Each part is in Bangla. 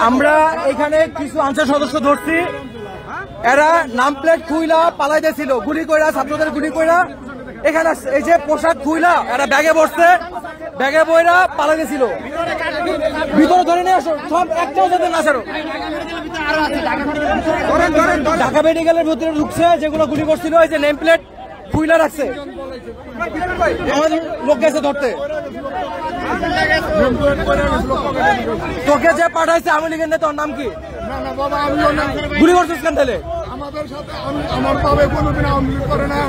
আমরা এখানে কিছু আনসার সদস্য ধরছি, এরা নাম প্লেট খুইলা পালাইতেছিল, গুলি কইরা ছাত্রদের গুলি কইরা এখানে এই যে পোশাক খুইলা এরা ব্যাগে বসছে, ব্যাগে বইরা পালাইতেছিল। ভিতরে ধরে নিয়ে আসো, সব একটাও যাতে না ছাড়ো। ঢাকা মেডিকেলের ভিতরে ঢুকছে, যেগুলো গুলি করছিল এই যে নেম প্লেট খুইলা রাখছে, আমাদের লোক গেছে ধরতে। তোকে যে পাঠাইছে আওয়ামী লীগের নেতা, ওর নাম কি? গুলি করছিস কেন তাহলে?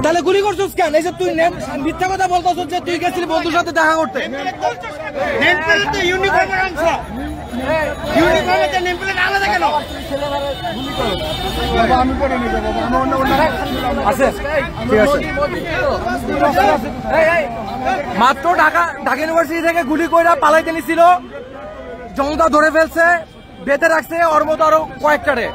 তাহলে গুলি করছিস কেন? এই যে তুই মিথ্যা কথা বলতেছ যে তুই গেছিলি বন্ধুর সাথে দেখা করতে। মাত্র ঢাকা ইউনিভার্সিটি থেকে গুলি কইরা পালাইতে নিছিল, জনতা ধরে ফেলছে, বেঁধে রাখছে, ওর মতো আরো কয়েকটারে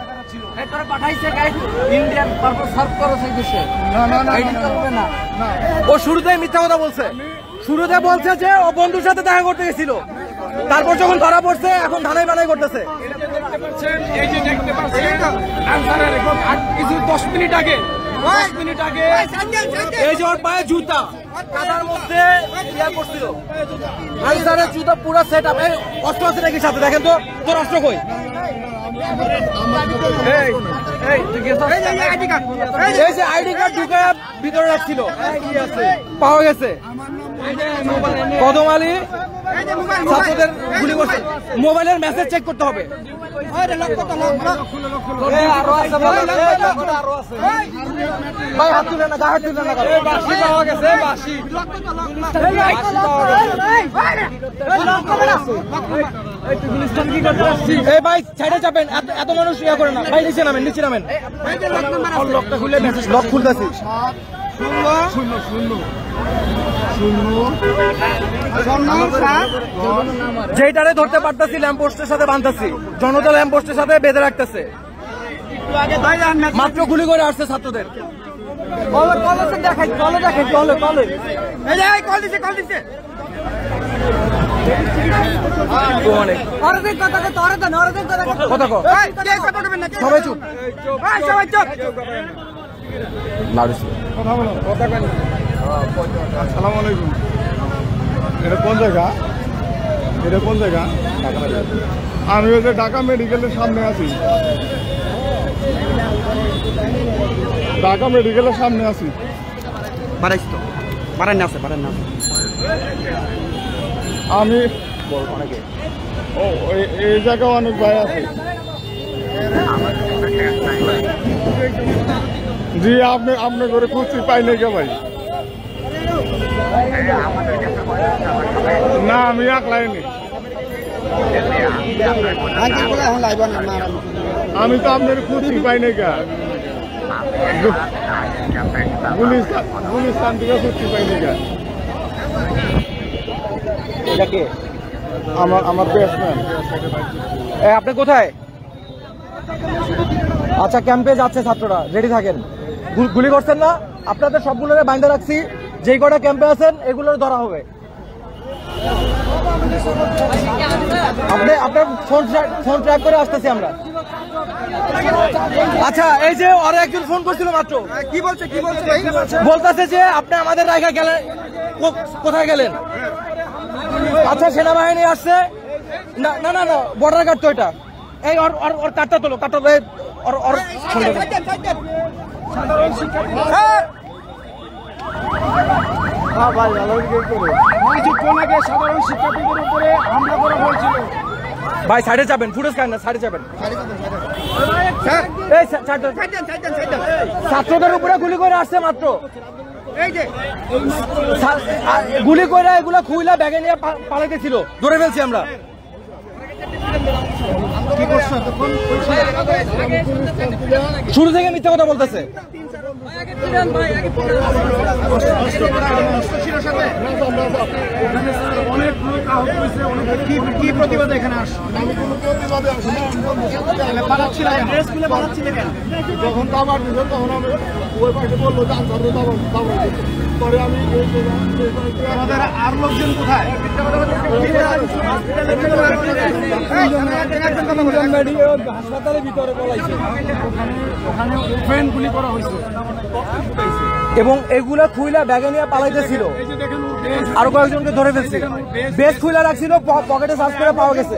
ও শুরুতে মিথ্যা কথা বলছে, শুরুতে বলছে যে ও বন্ধুর সাথে দেখা করতে গেছিল, তারপর যখন ধরা পড়ছে এখন ধানাই বানাই করতেছে। কিছু 10 মিনিট আগে এই যে ওর পায়ে জুতা কাদার মধ্যে করছিল, আনসারের জুতা পুরো সেট আপ। অস্ত্র আছে নাকি সাথে? দেখেন তো তোর অস্ত্র কই? এই যে আইডি কার্ড ঢুকে ভিতরে রাখছিল, পাওয়া গেছে। কদম আলী ছাত্রদের গুলি করছে, মোবাইলের মেসেজ চেক করতে হবে। ভাই হাত তুলে না, হাত তুলে না, বাঁশি পাওয়া গেছে, বাঁশি। এই ভাই সাইডে চাপেন, এত মানুষ ইয়া করে না ভাই, নিচে নামেন, নিচে নামেন। লকটা খুলে মেসেজ লক খুলতেছি। যেটারে ধরতে পারতেছি ল্যাম্পপোস্টের সাথে বাঁধতেছি, জনতা ল্যাম্পপোস্টের সাথে বেঁধে রাখতেছে। মাত্র গুলি করে আসছে ছাত্রদের। সবাই চুপ, আসসালামু আলাইকুম। এটা কোন জায়গা? এটা কোন জায়গা? আমি ওই যে ঢাকা মেডিকেলের সামনে আছি, ঢাকা মেডিকেলের সামনে আছি। আমি ও এই জায়গায় অনেক ভাই আছে। জি আপনি করে খুঁজছি পাই নাই কে ভাই? না আমি একলাইনি, আমি তো আপনার খুঁজছি পাই নাই কে? গুলিস্তান থেকে খুঁজছি পাই নাই কে? আমার ব্যাটসম্যান। আপনি কোথায়? আচ্ছা ক্যাম্পে যাচ্ছে ছাত্ররা, রেডি থাকেন। গুলি করছেন না? আপনাদের সবগুলোরে বাইন্ধা রাখছি, যেই কটা ক্যাম্পে আছেন এগুলোর ধরা হবে। আপনার ফোন ট্র্যাক করে আসতেছি আমরা। আচ্ছা এই যে ওরা একজন ফোন করছিল মাত্র, কি বলছে? বলতেছে যে আপনি আমাদের রায়গা গেলেন, কোথায় গেলেন? আচ্ছা সেনাবাহিনী আসছে। না না না, বর্ডার গার্ড তো এটা। এই ওর কাটটা তোলো, কাটটা কিছুক্ষণ আগে সাধারণ শিক্ষার্থীদের উপরে হামলা করা হয়েছিল। ভাই সাইডে যাবেন, ফুটেজ খান না, সাইডে যাবেন। ছাত্রদের উপরে গুলি করে আসছে মাত্র, গুলি করে এগুলো খুইলা ব্যাগে নিয়ে পালাইতেছিল, ধরে ফেলছি আমরা। শুরু থেকে মিথ্যা কথা বলতেছে। অনেক লোক আহত হয়েছে, কি প্রতিবাদ এখানে আসছে? যখন দাবার দিল তখন আমি ওই পাশে বললো যে আনসার পরে আমি আমাদের আর লোকজন কোথায়? হাসপাতালের ভিতরে পলাইছে, ওখানে ওপেন গুলি করা হয়েছে এবং এগুলা খুইলা ব্যাগে নিয়ে পালাইতেছিল। আরো কয়েকজনকে ধরে ফেলছে, বেশ খুইলা রাখছিল, পকেটে সার্চ করে পাওয়া গেছে।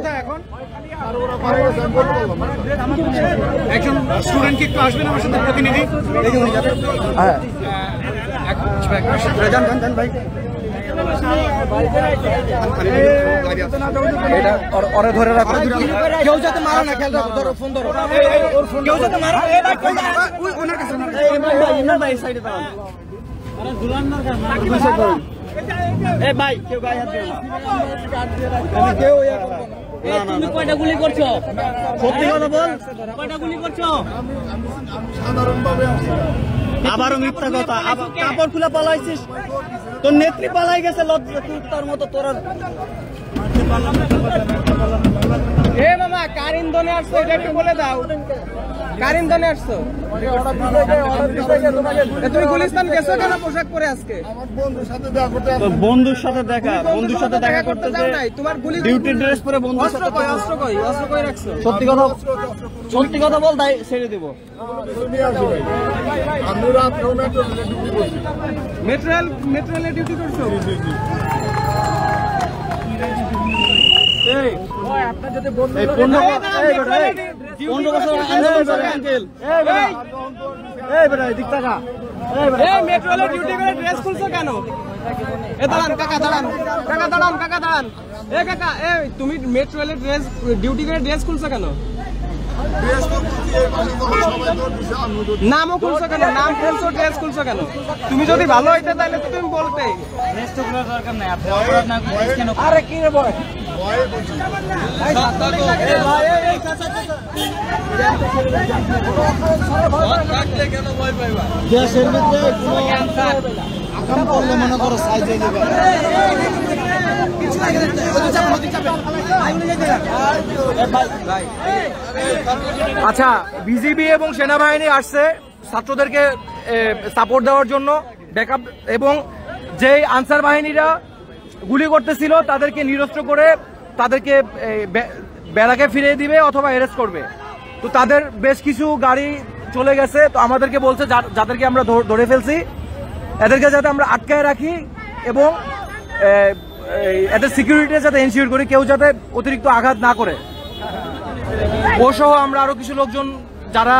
এখন একজন স্টুডেন্ট কি একটু আসবেন আমার সাথে প্রতিনিধি? হ্যাঁ এটা ওরে ধরে রাখো, কেউ যাতে মারা না, খেয়াল রাখো, ধরো ফোন ধরো, কেউ যাতে মারা তুমি কয়টা গুলি করছো? সত্যি কথা বল, কয়টা গুলি করছো? সাধারণভাবে আবারও মিথ্যা কথা, কাপড় খুলে পালাইছিস, তোর নেত্রী পালাই গেছে, লজ্জা তুই তার মতো তোরা। এ মামা কার ইন্ধনে আসছো এটা একটু বলে দাও, কার ইন্ধনে আসছো? তুমি গুলিস্তান গেছো কেন পোশাক পরে আজকে? আমার বন্ধুর সাথে দেখা করতে তোর বন্ধুর সাথে দেখা করতে যাও নাই, তোমার গুলি ডিউটি ড্রেস পরে বন্ধুর সাথে অস্ত্র কই রাখছো? সত্যি কথা বল, তাই ছেড়ে দেবো। নিয়ে আসি ভাই, আমি রাত্রে ডিউটি করছি। মেট্রোলে ডিউটি করছো? আপনার যদি বন্ধু 15 বছর আন্দোলন করে আঙ্কেল। মেট্রোলে ডিউটি করে ড্রেস খুলছো কেন? এ দাঁড়ান কাকা, দাঁড়ান কাকা, দাঁড়ান। এ কাকা, তুমি মেট্রোলে ডিউটি করে ড্রেস খুলছো কেন? নামও খুলছো কেন? নাম খুলছো, ড্রেস খুলছো কেন? তুমি যদি ভালো হইতে তাহলে তো তুমি বলতে। আরে কি রে বয়, দেশের ভিতরে আকাম করলে মনে করো সাইজে নেবে। আচ্ছা, বিজিবি এবং সেনাবাহিনী আসছে ছাত্রদেরকে সাপোর্ট দেওয়ার জন্য, ব্যাকআপ, এবং যেই আনসার বাহিনীরা গুলি করতেছিল তাদেরকে নিরস্ত্র করে তাদেরকে ব্যারাকে ফিরিয়ে দিবে অথবা অ্যারেস্ট করবে। তো তাদের বেশ কিছু গাড়ি চলে গেছে, তো আমাদেরকে বলছে যাদেরকে আমরা ধরে ফেলছি এদেরকে যাতে আমরা আটকায় রাখি এবং এদের সিকিউরিটি যাতে এনশিওর করি, কেউ যাতে অতিরিক্ত আঘাত না করে। ও সহ আমরা আরো কিছু লোকজন যারা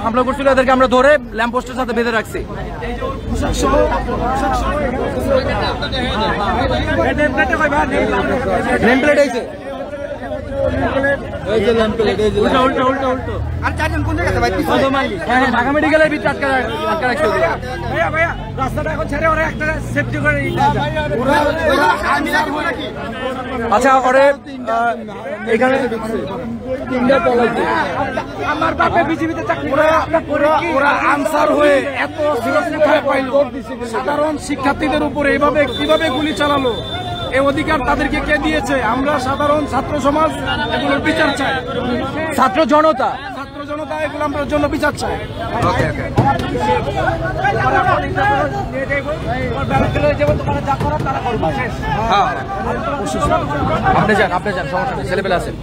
হামলা করছিল এদেরকে আমরা ধরে ল্যাম্পপোস্টের সাথে বেঁধে রাখছি। নেম প্লেট এইছে, ঢাকা মেডিকেলের ভিতরে আটকা রাখছে। রাস্তাটা এখন ছেড়ে ওরা একটা সেফটি করে। আচ্ছা, ওরে এখানে আমার বাপে বিজেপিতে চাকরি করে, ওরা আনসার হয়ে এত কোথায় পাইল? সাধারণ শিক্ষার্থীদের উপরে এভাবে কিভাবে গুলি চালালো? এই অধিকার তাদেরকে কে দিয়েছে? আমরা সাধারণ ছাত্র সমাজ এগুলোর বিচার চাই, ছাত্র জনতা এগুলো আমরা জন্য বিচার চাই। আপনি যান, সমস্যা নেই, ছেলেপেলে আছেন।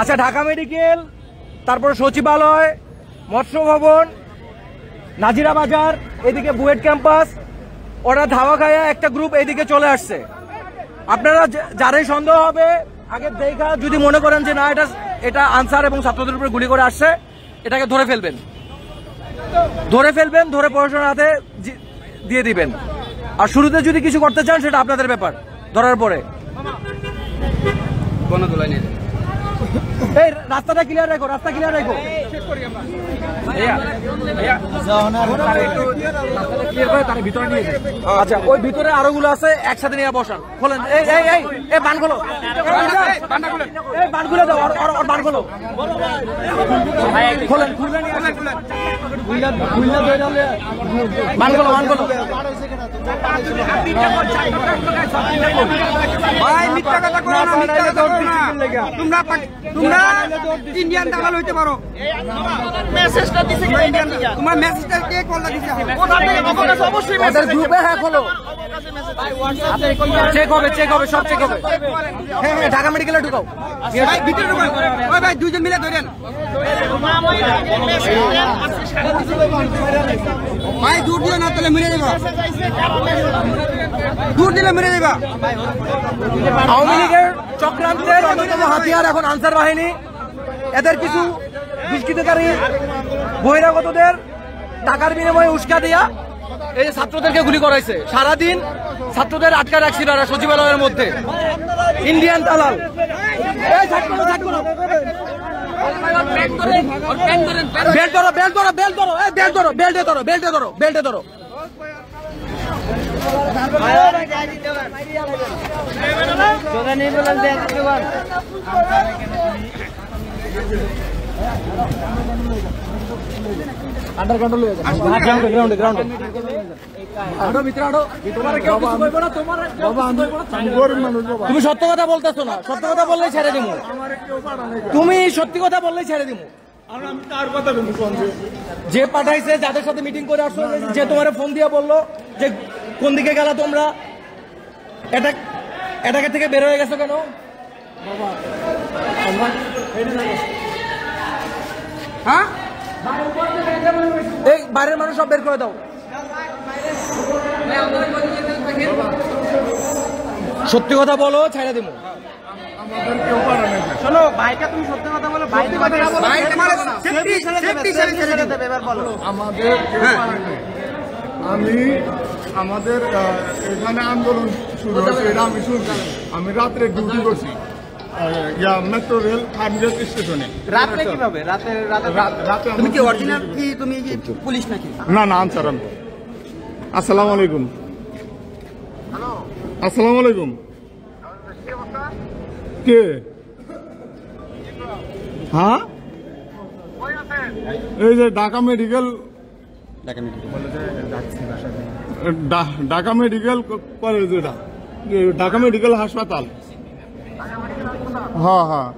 আচ্ছা, ঢাকা মেডিকেল, তারপরে সচিবালয়, মৎস্য ভবন, নাজিরা বাজার, এদিকে বুয়েট ক্যাম্পাস, ওরা ধাওয়া খায়া একটা গ্রুপ এইদিকে চলে আসছে। আপনারা যারাই সন্দেহ হবে আগে দেখা, যদি মনে করেন যে না এটা আনসার এবং ছাত্রদের উপরে গুলি করে আসছে, এটাকে ধরে ফেলবেন, ধরে পড়াশোনার হাতে দিয়ে দিবেন। আর শুরুতে যদি কিছু করতে চান সেটা আপনাদের ব্যাপার, ধরার পরে এই রাস্তাটা ক্লিয়ার রাখো, রাস্তা ক্লিয়ার রাখো। আচ্ছা, ওই ভিতরে আরো গুলো আছে, একসাথে নিয়ে বসান। খোলেন, এই এই এই এই বানগুলো, এই বানগুলো দাও, আর বানগুলো খোলেন, বানগুলো বানগুলো। ভাই মিথ্যা কথা কও না, মিথ্যা কথা কও না। তোমরা ইন্ডিয়ান দালাল হইতে পারো। মেসেজটা দিছে কি ইন্ডিয়ান? তোমার মেসেজটা কে কলটা দিছে? ওটা থেকে অবকাশ অবশ্যই মেসেজ গ্রুপে হ্যাঁ খোলো, চেক হবে, চেক হবে, সব চেক হবে। হ্যাঁ হ্যাঁ, ঢাকা মেডিকেলে ঢুকাও। ভাই ভিতরে ঢুকাও। ওই ভাই দুইজন মিলে ধরেন। ভাই দূর দিও না, তাহলে মেরে দেবা। দূর দিলে মেরে দেবা। আওয়ামী লীগের চক্রান্তের অন্যতম হাতিয়ার এখন আনসার বাহিনী। এদের কিছু দুষ্কৃতকারী বহিরাগতদের টাকার বিনিময়ে উস্কা দিয়া এই যে ছাত্রদেরকে গুলি করাইছে। সারাদিন ছাত্রদের আটকা রাখছিল এরা সচিবালয়ের মধ্যে। ইন্ডিয়ান দালাল। বেল্ট ধরো, বেল্ট ধরো, বেল্ট ধরো, এই বেল্ট ধরো, বেল্টে ধরো, বেল্টে ধরো, বেল্টে ধরো। আন্ডার কন্ট্রোল হয়ে যাবে। গ্রাউন্ডে গ্রাউন্ডে গ্রাউন্ডে আরো ভিতরে আরো। তুমি সত্য কথা বলতেছো না, সত্য কথা বললেই ছেড়ে দিমু। তুমি সত্যি কথা বললেই ছেড়ে দিমু। যে পাঠাইছে, যাদের সাথে মিটিং করে আসছো, যে তোমার ফোন দিয়ে বললো যে কোন দিকে গেলা তোমরা, এটাকে থেকে বের হয়ে গেছো কেন? হ্যাঁ, এই বাইরের মানুষ সব বের করে দাও। সত্যি কথা বলো, ছেড়ে দেবো। শোনো ভাইকে, তুমি সত্যি কথা বলো। ভাই তোমার সেফটি ছেড়ে দেবে, এবার বলো। আমাদের এখানে আন্দোলন শুরু হয়েছে, এটা আমি শুনছি। আমি রাত্রে ডিউটি করছি মেট্রো রেল ফার্মগেট স্টেশনে। রাতে কিভাবে? রাতে তুমি কি অরিজিনাল কি তুমি পুলিশ নাকি? না না, আনসার আমি। আসসালামু আলাইকুম। আসসালামু আলাইকুম। কে? হ্যাঁ, এই যে Dhaka medical, Dhaka medical college, এটা ঢাকা মেডিকেল হাসপাতাল। হ্যাঁ হ্যাঁ,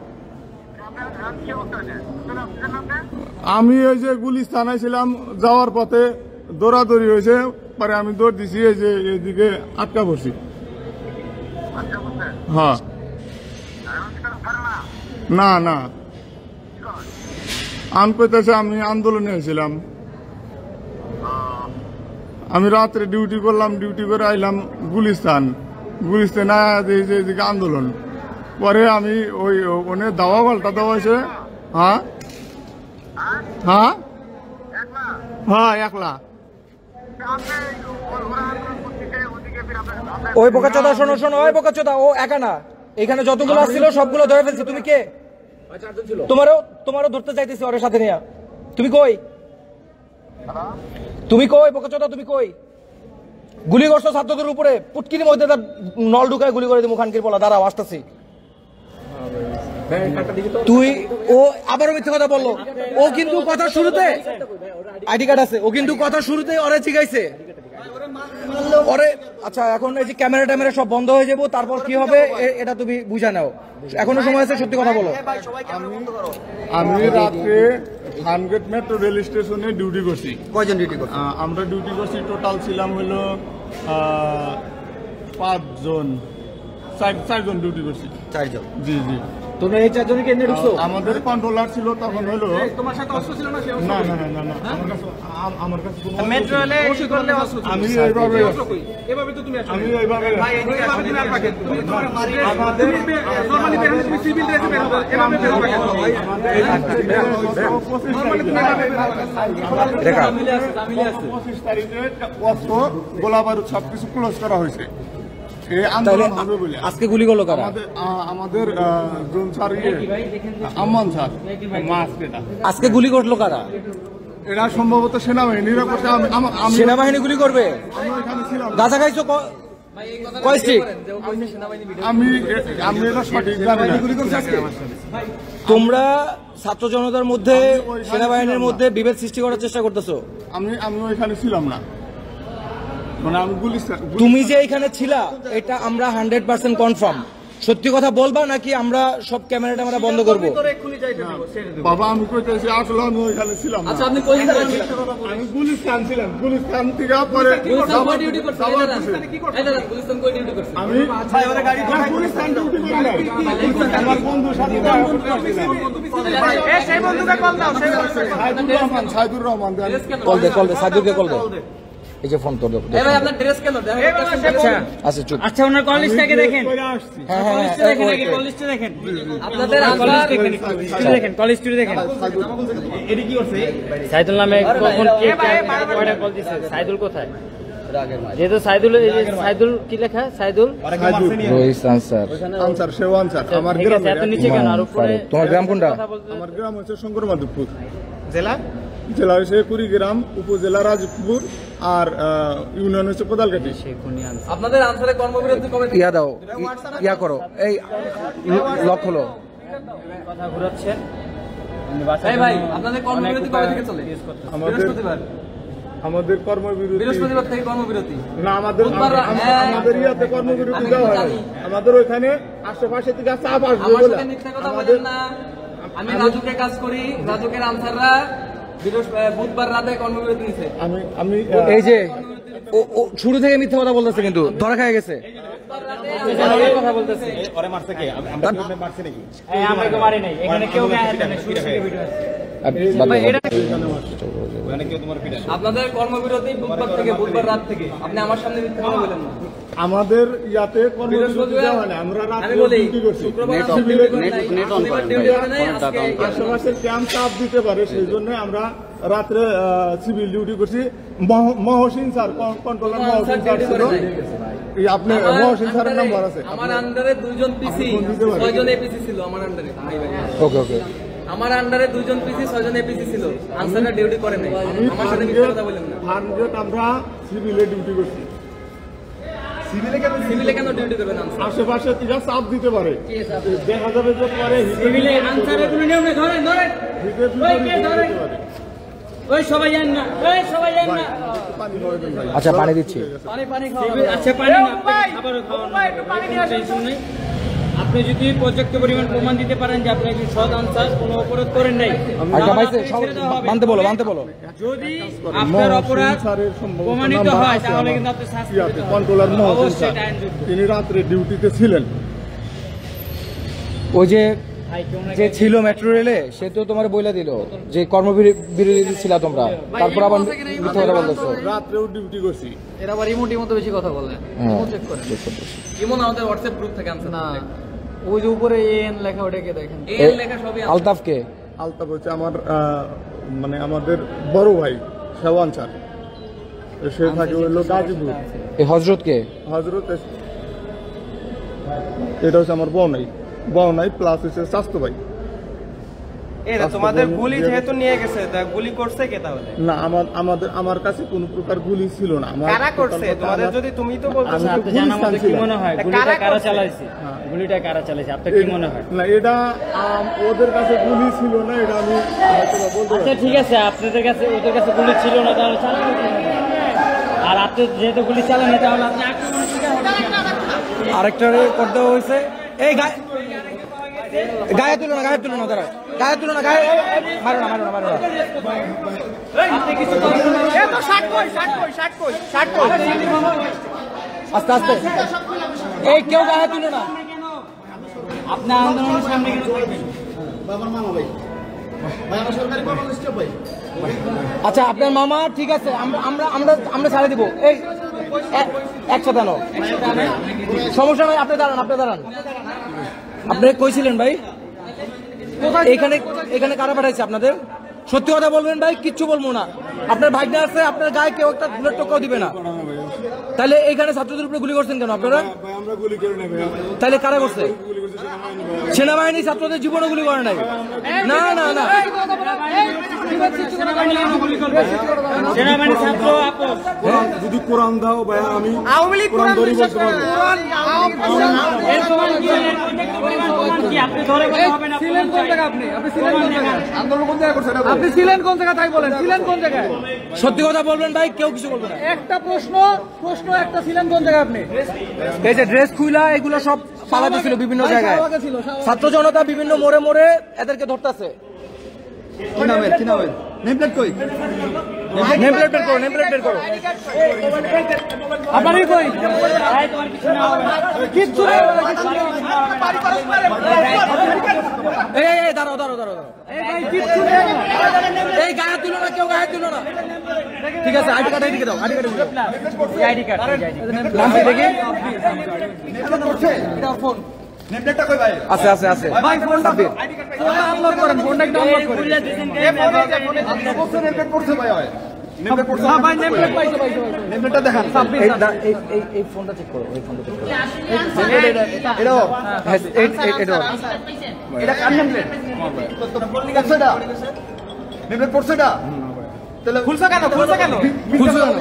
আমি ওই যে গুলিস্তানায় ছিলাম, যাওয়ার পথে দৌড়াদৌড়ি হয়েছে, পরে আমি দৌড় দিছি, এই যে এদিকে আটকা পড়ছি। হ্যাঁ, না না, আমি পেতেছে আমি আন্দোলনে হয়েছিলাম। আমি রাত্রে ডিউটি করলাম, ডিউটি করে আইলাম গুলিস্তান এদিকে আন্দোলন। পরে আমি ওই ওনে দাওয়া পাল্টা দেওয়া হয়েছে। হ্যাঁ হ্যাঁ হ্যাঁ, একলা। ওই বোকাচোদা, শোনো শোনো, ওই বোকাচোদা, ও একা না, এখানে যতগুলো আসছিল সবগুলো ধরে ফেলছি। তুমি কে? তোমারও ধরতে চাইতেছি ওর সাথে নিয়ে। তুমি কই? তুমি কই বোকাচোদা, তুমি কই? গুলি করছো ছাত্রদের উপরে, পুটকির মধ্যে তার নল ঢুকায় গুলি করে দিই মুখানকির বলা। দাঁড়াও, আসতেছি। তুই ও আবারও মিথ্যে কথা বললো। ও কিন্তু কথা শুরুতে আইডি কার্ড আছে, ও কিন্তু কথা শুরুতে ওরে জিগাইছে ওরে। আচ্ছা, এখন এই যে ক্যামেরা ট্যামেরা সব বন্ধ হয়ে যাবো, তারপর কি হবে এটা তুমি বুঝা নাও। এখনো সময় আছে, সত্যি কথা বলো। আমি রাত্রে ফার্মগেট মেট্রো রেল স্টেশনে ডিউটি করছি। কয়জন ডিউটি করছে? আমরা ডিউটি করছি, টোটাল ছিলাম হলো 5 জন, 4 জন ডিউটি করছি। 4 জন? জি জি। তোমরা এই 4 জনকে এনে ঢুকছো? আমাদের কন্ট্রোলার ছিল তখন হলো। তোমার সাথে অস্ত্র ছিল না? না না না না, আমার কাছে কোনো মেট্রো রেলে করলে অস্ত্র ছিল। আমি এইভাবে এভাবে তো তুমি আসো। আমি এইভাবে ভাই এদিকে আসো, তুমি আর পাকে তুমি নরমালি বের হচ্ছে, তুমি সিভিল ড্রেসে বের হবে, এভাবে বের হবে কেন? দেখা 25 তারিখে অস্ত্র, গোলা বারুদ সবকিছু ক্লোজ করা হয়েছে। এই আন্দোলন হবে বলে আজকে গুলি করলো কারা? আমাদের জোন স্যার আম্মান স্যার আজকে গুলি করলো কারা? এরা সম্ভবত সেনাবাহিনীরা করছে। আমি সেনাবাহিনী গুলি করবে? এখানে ছিলাম। গাঁজা খাইছো কয় স্টিক? আমি এটা সঠিক জানি না। তোমরা ছাত্র জনতার মধ্যে সেনাবাহিনীর মধ্যে বিভেদ সৃষ্টি করার চেষ্টা করতেছো। আমি ওইখানে ছিলাম না, মানে আমি তুমি যে এখানে ছিলা এটা আমরা 100% কনফার্ম। সত্যি কথা বলবা নাকি আমরা সব ক্যামেরাটা আমরা বন্ধ করব? বাবা আমি কইতেছি আসলে আমি ওইখানে ছিলাম না। আচ্ছা আপনি কই ছিলেন? আমি গুলিস্তান ছিলাম, গুলিস্তান থেকে পরে গুলিস্তান কই ডিউটি করছেন? এই দাদা গুলিস্তান কই ডিউটি করছেন? আমি গুলিস্তান ডিউটি করি না, আমার বন্ধুর সাথে সেই বন্ধুকে কল দাও, সেই সাইদুর রহমান কল দে সাদুকে কল দে। এই যে ফোন তোর দে। এই ভাই আপনার ড্রেস কেন? আচ্ছা চুপ। আচ্ছা ওনার কল লিস্টটাকে দেখেন, হ্যাঁ কল লিস্টে দেখেন, আপনাদের দেখেন কল লিস্টে দেখেন। এডি কি করছে? সাইদুল নামে কখন কে কয়টা কল দিছে? সাইদুল কোথায়? যেহেতু সাইদুল, এই যে সাইদুল কি লেখা? সাইদুল রোহিত আনসার আনসার সেও আনসার আমার গ্রাম। এত নিচে কেন? আর উপরে তোমার গ্রাম কোনটা? আমার গ্রাম হচ্ছে শঙ্কর মাধবপুর জেলা জেলা হচ্ছে কুড়িগ্রাম, উপজেলা রাজপুর, আর ইউনিয়ন হচ্ছে কোদালকাটি। আপনাদের আনসারে কর্মবিরতি কবে? ইয়া দাও, ইয়া করো, এই লক হলো। কথা ঘুরাচ্ছেন। এই ভাই আপনাদের কর্মবিরতি কবে থেকে চলে? আমাদের কর্মবিরতি বৃহস্পতিবার থেকে কর্মবিরতি না, আমাদের ইয়াতে কর্মবিরতি দেওয়া হয়। আমাদের ওইখানে আশেপাশে থেকে চাপ আসবে আমার বলে সাথে মিথ্যা কথা বলেন না। আমি রাজুকে কাজ করি, রাজুকের আনসাররা বুধবার রাতে কর্মবিরতি নিছে। আমি এই যে ও শুরু থেকে মিথ্যা কথা বলতেছে কিন্তু ধরা খায় গেছে। কথা বলতেছে ওরে মারছে কে? আমরা মারছি নাকি? এই আমাকে মারি নাই, এখানে কেউ গায়ে হাত দেয় না, শুরু থেকে ভিডিও আছে। আপনাদের কর্মবিরতি বুধবার থেকে, বুধবার রাত থেকে। আপনি আমার সামনে মিথ্যা কথা বলেন না। আমাদের ইয়াতে কর্মবিরতি দেওয়া হয় না, আমরা আমি রাতে বলি ডিউটি করছি। শুক্রবার ডিউটি হবে না আজকে। আশেপাশের ক্যাম্প চাপ দিতে পারে, সেই জন্য আমরা রাত্রে সিভিল ডিউটি করছি। Mohsin sir, controller Mohsin sir ছিল। এই আপনি মহসিন স্যারের নাম্বার আছে? আমার আন্ডারে 2 জন পিসি, 6 জন এপিসি ছিল আমার আন্ডারে। ওকে ওকে। আমার আন্ডারে 2 জন পিসি, 6 জন এপিসি ছিল। আনসাররা ডিউটি করে নাই। আমার সাথে মিথ্যা কথা বলেন না। 100 আমরা সিভিলে ডিউটি করছি। সিভিলে কেন ডিউটি করবেন আনসার? আশেপাশে থেকে চাপ দিতে পারে, দেখা যাবে যে পরে সিভিলে আনসারে কোনো নিয়ম নেই। ধরেন ধরেন, ওই কে ধরেন, ওই সবাই যান না, ওই সবাই যান না। আচ্ছা পানি দিচ্ছি। পানি খাওয়া। আচ্ছা পানি না, খাবারও খাওয়ানো। আপনি যদি পর্যাপ্ত পরিমাণ প্রমাণ দিতে পারেন যে আপনি একজন সৎ আনসার, কোনো অপরাধ করেন নাই, আচ্ছা ভাই মানতে বলো। যদি আপনার অপরাধ প্রমাণিত হয় তাহলে কিন্তু আপনি শাস্তি পেতে হবে। কন্ট্রোলার মহসিন অবশ্যই স্যার, এটা আইনযোগ্য। তিনি রাত্রে ডিউটিতে ছিলেন। ওই যে ছিল মেট্রো রেলে, সে তো তোমার বইলা দিল যে কর্মবিরতি ছিল তোমরা, তারপর আবার মিথ্যা কথা বলতেছো। রাত্রেও ডিউটি করছি। এরা আবার ইমোর মতো বেশি কথা বলে। চেক করেন। ইমন আমাদের হোয়াটসঅ্যাপ গ্রুপ থেকে আনসার না। ওই যে উপরে এন লেখা, ওটাকে দেখেন। এন লেখা সবই আলতাফ কে? আলতাফ হচ্ছে আমার মানে আমাদের বড় ভাই শেওয়ান স্যার, সে থাকে হইলো গাজীপুর। এই হযরত কে? হযরত এটা হচ্ছে আমার বউনাই প্লাস হচ্ছে স্বাস্থ্য ভাই। তোমাদের গুলি যেহেতু নিয়ে গেছে, গুলি করছে কে তাহলে? না, আমার কাছে কোনো প্রকার গুলি ছিল না। কারা করছে? তোমাদের যদি তুমি তো বলতেছো, আপনি জানা মতে কি মনে হয় গুলিটা কারা চালাইছে? গুলিটা কারা চালাইছে আপনার কি মনে হয়? না, এটা ওদের কাছে গুলি ছিল না, এটা আমি হয়তো বলতে আচ্ছা ঠিক আছে, আপনাদের কাছে ওদের কাছে গুলি ছিল না, তাহলে চালানো কেন? আর আপনি যেহেতু গুলি চালান তাহলে আপনি আক্রমণের শিকার হবেন। আরেকটা করতে হয়েছে। এই গায়ে তুলো না, গায়ে তুলো না, দাঁড়া, গায়ে তুলো না, গায়ে মারো না। আপনি কিছু আস্তে আস্তে। এই কেউ গায়ে তুলো না। আপনি আন্দোলনের সামনে কেন থাকবেন? আচ্ছা আপনার মামা, ঠিক আছে, আমরা ছাড়ে দিব। এই একসাথে আনো, সমস্যা নাই। আপনি দাঁড়ান। আপনি কইছিলেন ভাই এখানে কারা পাঠাইছে আপনাদের? সত্যি কথা বলবেন ভাই, কিচ্ছু বলবো না। আপনার ভাইটা আছে, আপনার গায়ে কেউ একটা বুলেট টোকাও দিবে না। তাহলে এখানে ছাত্রদের উপরে গুলি করছেন কেন আপনারা? ভাই আমরা গুলি করে নেবে, তাহলে কারা করছে? গুলি করছে সেনাবাহিনী ভাই। সেনাবাহিনী ছাত্রদের জীবনে গুলি করে নাই। না না না, সেনাবাহিনী ছাত্র আপোষ যদি কোরআন দাও ভাই আমি আওয়ামী লীগ কোরআন ধরে বলতে পারবো। এর প্রমাণ কি? এর প্রমাণ কি? আপনি ধরে বলতে হবে না। ছিলেন কোন জায়গায় আপনি? আপনি ছিলেন কোন জায়গায়? আন্দোলন কোন জায়গায় করছে এটা বলো। আপনি ছিলেন কোন জায়গায় তাই বলেন, ছিলেন কোন জায়গায়? সত্যি কথা বলবেন ভাই, কেউ কিছু বলবে না। একটা প্রশ্ন একটা, ছিলেন কোন জায়গায় আপনি? এই যে ড্রেস খুইলা এগুলো সব পালাতে ছিল বিভিন্ন ভাই, জায়গায়, শাহবাগে ছিল, শাহবাগে। ছাত্র জনতা বিভিন্ন মোড়ে মোড়ে এদেরকে ধরতেছে। কি নামের নেমপ্লেট কই? নেমপ্লেট বের করো, নেমপ্লেট বের করো। আপনারই কই? কিচ্ছু নেই, কিচ্ছু নেই। এই দাঁড়াও দাঁড়াও দাঁড়াও, এই ভাই কিচ্ছু নেই। এই গায়ে তুলো না, কেউ গায়ে তুলো না। ঠিক আছে, আইডি কার্ড এদিকে দাও, আইডি কার্ড এদিকে দাও। আইডি কার্ড নামটি দেখি। নেমপ্লেটটা কই ভাই? আছে আছে আছে। ভাই ফোনটা আনলক করেন, ফোনটা একটু আনলক করেন। নেমপ্লেট পড়ছে ভাই হয়। নেমপ্লেট পড়ছে। হ্যাঁ ভাই, নেমপ্লেট পাইছে। নেমপ্লেটটা দেখান। এই ফোনটা চেক করো, এই ফোনটা চেক করো। এটাও হ্যাঁ, এটা এটা কার নেমপ্লেট? পড়ছে এটা? নেমপ্লেট পড়ছে এটা? তাহলে খুলছো কেন? খুলছো কেন? খুলছো কেন?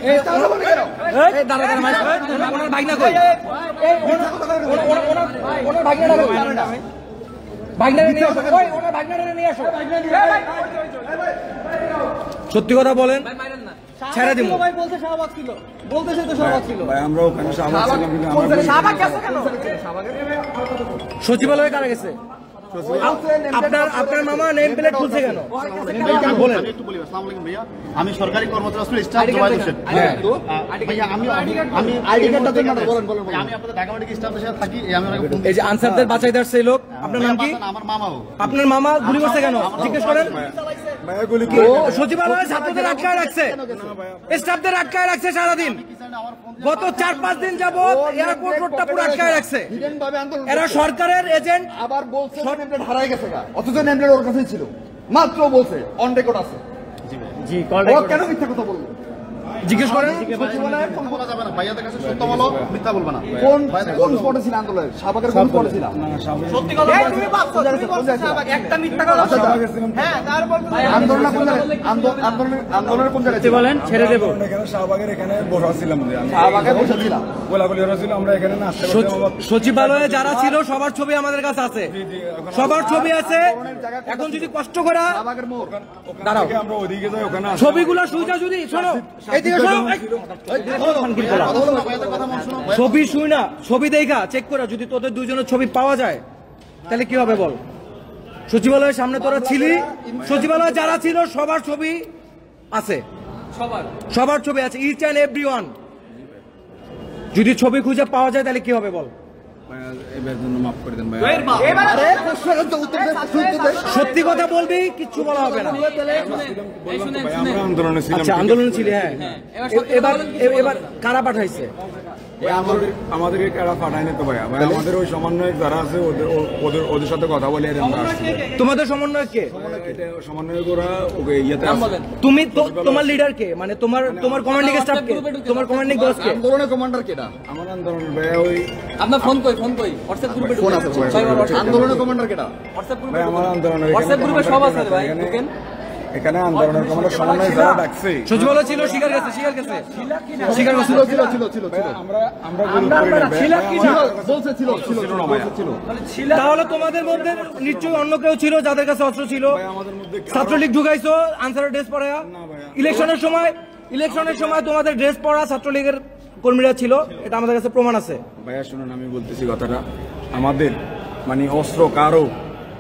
এই তাহলে বলে কেন? এই দাঁড়া দাঁড়া, মাইক ওনার ভাগনা কই? ওনার ভাগনাটা কই? ভাগনাটা নিয়ে আসো, ওই ওনার ভাগনাটা নিয়ে আসো। সত্যি কথা বলেন, ছেড়ে দিব। ভাই বলতে শাহবাগ ছিল, বলতেছে তো শাহবাগ ছিল। ভাই আমরা ওখানে শাহবাগ ছিলাম কিন্তু আমরা শাহবাগ গেছো কেন? সচিবালয়ে কারা গেছে? আপনার মামা নেম প্লেট খুলছে কেন? বলেন। আমি সরকারি কর্মচারী আসলে স্টাফ জুবাইর হোসেন। ভাইয়া আমি আইডি কার্ডটা দেন না, বলেন বলেন আমি আপনাদের ঢাকা মেডিকেল স্টাফের সাথে থাকি। আমি ওনাকে ফোন এই যে আনসারদের বাঁচাই দেওয়ার সেই লোক, আপনার নাম কি? আমার মামাও আপনার মামা গুলি করছে কেন জিজ্ঞেস করেন। ভাইয়া গুলি ও সচিবালয়ে ছাত্রদের আটকায় রাখছে, স্টাফদের আটকায় রাখছে সারাদিন। গত 4-5 দিন যাবত এয়ারপোর্ট রোডটা পুরো আটকায় রাখছে। ভাবে আন্দোলন এরা সরকারের এজেন্ট। আবার বলছে নেমপ্লেট হারাই গেছে গা, অথচ নেমপ্লেট ওর কাছেই ছিল, মাত্র বলছে, অন রেকর্ড আছে। জি কল ও কেন মিথ্যা কথা বললো? জিজ্ঞেস করেন। সচিবালয়ে ফোন বলা যাবে না। ভাইয়াদের কাছে সত্য বলো, মিথ্যা বলবে না। কোন স্পটে ছিল আন্দোলনের? শাহবাগের কোন স্পটে ছিল? সত্যি কথা বলো, তুমি ভাবছো, তুমি বলছো শাহবাগ, একটা মিথ্যা কথা বলছো। হ্যাঁ, তারপর তুমি আন্দোলন কোন জায়গায়? আন্দোলনের কোন জায়গায় ছিল? বলেন, ছেড়ে দেবো। এখানে শাহবাগের এখানে বসা ছিলাম যে আমি শাহবাগে বসেছিলাম। গোলাগুলি হয়েছিল, আমরা এখানে নাচতে সচিবালয়ে যারা ছিল সবার ছবি আমাদের কাছে আছে, সবার ছবি আছে। এখন যদি কষ্ট করে শাহবাগের মোড় দাঁড়াও, আমরা ওদিকে যাই, ওখানে ছবিগুলো সুইটা যদি শোনো, এইদিকে শোনো, ছবি শুই না, ছবি দেখা চেক করে যদি তোদের দুইজনের ছবি পাওয়া যায় তাহলে কি হবে বল? সচিবালয়ের সামনে তোরা ছিলি, সচিবালয়ে যারা ছিল সবার ছবি আছে, সবার ছবি আছে, ইচ অ্যান্ড এভরিওয়ান। যদি ছবি খুঁজে পাওয়া যায় তাহলে কি হবে বল? এবার জন্য মাফ করে দেন ভাই। আরে প্রশ্নের তো উত্তর দে, উত্তর দে। সত্যি কথা বলবি, কিচ্ছু বলা হবে না। ভাই আমরা আন্দোলনে ছিলাম। আচ্ছা, আন্দোলনে ছিলি, হ্যাঁ। এবার এবার কারা পাঠাইছে? ভাই আমাদেরকে কারা পাঠায় না তো ভাই, আমাদের ওই সমন্বয়ক যারা আছে ওদের সাথে কথা বলে আমরা আসছি। তোমাদের সমন্বয়ক কে? এটা সমন্বয়ক ওরা ওকে ইয়েতে আছে। তুমি তোমার লিডার কে? মানে তোমার কমান্ডিং স্টাফ কে? তোমার কমান্ডিং বস কে? আন্দোলনের কমান্ডার কেডা? আমার আন্দোলন ভাই ওই আপনার ফোন কই? ফোন কই? হোয়াটসঅ্যাপ গ্রুপে ফোন আছে আন্দোলনের কমান্ডার কেডা? হোয়াটসঅ্যাপ ভাই আমার আন্দোলনের হোয়াটসঅ্যাপ গ্রুপে সব আছে ভাই, ঢুকেন। এখানে আন্দোলনের কমান্ডার সমন্বয় যারা ডাকছে সচিবালয় ছিল, স্বীকার গেছে, স্বীকার গেছে, স্বীকার করছে। আমরা গুলি করি না ভাই। বলছে ছিল না ভাইয়া। তাহলে তোমাদের মধ্যে নিশ্চয়ই অন্য কেউ ছিল যাদের কাছে অস্ত্র ছিল। আমাদের মধ্যে ছাত্রলীগ ঢুকাইছো আনসারের ড্রেস পরা। ইলেকশনের সময় তোমাদের ড্রেস পরা ছাত্রলীগের কর্মীরা ছিল, এটা আমাদের কাছে প্রমাণ আছে। ভাইয়া শুনুন, আমি বলতেছি কথাটা, আমাদের মানে অস্ত্র কারো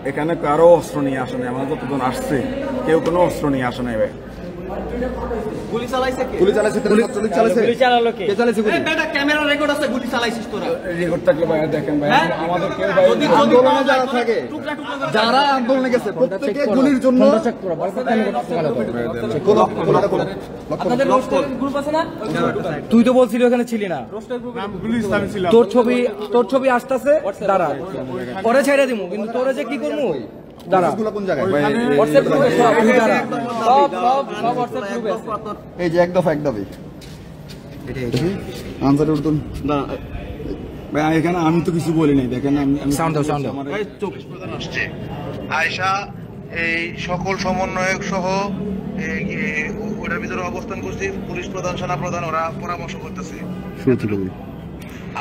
এখানে কারো অস্ত্র নিয়ে আসে নাই। আমার যতজন আসছে কেউ কোনো অস্ত্র নিয়ে আসে নাই ভাই। গুলি চালাইছে কে? গুলি চালাইছে, ছাত্রলীগ চালাইছে। গুলি চালালো কে? কে চালাইছে গুলি? এটা ক্যামেরা রেকর্ড আছে, গুলি চালাইছিস তোরা। রেকর্ড থাকলে ভাইয়া দেখেন ভাই, আমাদের কেউ ভাই আন্দোলনে যারা থাকে, যারা আন্দোলনে গেছে প্রত্যেকে গুলির জন্য আপনাদের রোস্টার গ্রুপ আছে না? তুই তো বলছিলি ওখানে ছিলি না। তোর ছবি আসতেছে, দাঁড়া, পরে ছেড়ে দিমু, কিন্তু তোরে যে কি করবো দাঁড়া। কোন জায়গায়? হোয়াটসঅ্যাপ গ্রুপে সব, তুই দাঁড়া। সব হোয়াটসঅ্যাপ গ্রুপে আছে। এই যে এক দফা আনসার উঠুন ভাই এখানে আমি তো কিছু বলি নাই, দেখেন আমি সাউন্ড দাও প্রধান আসছে আয়শা এই সকল সমন্বয়ক সহ ওটার ভিতরে অবস্থান করছি, পুলিশ প্রধান সেনা প্রধান ওরা পরামর্শ করতেছে।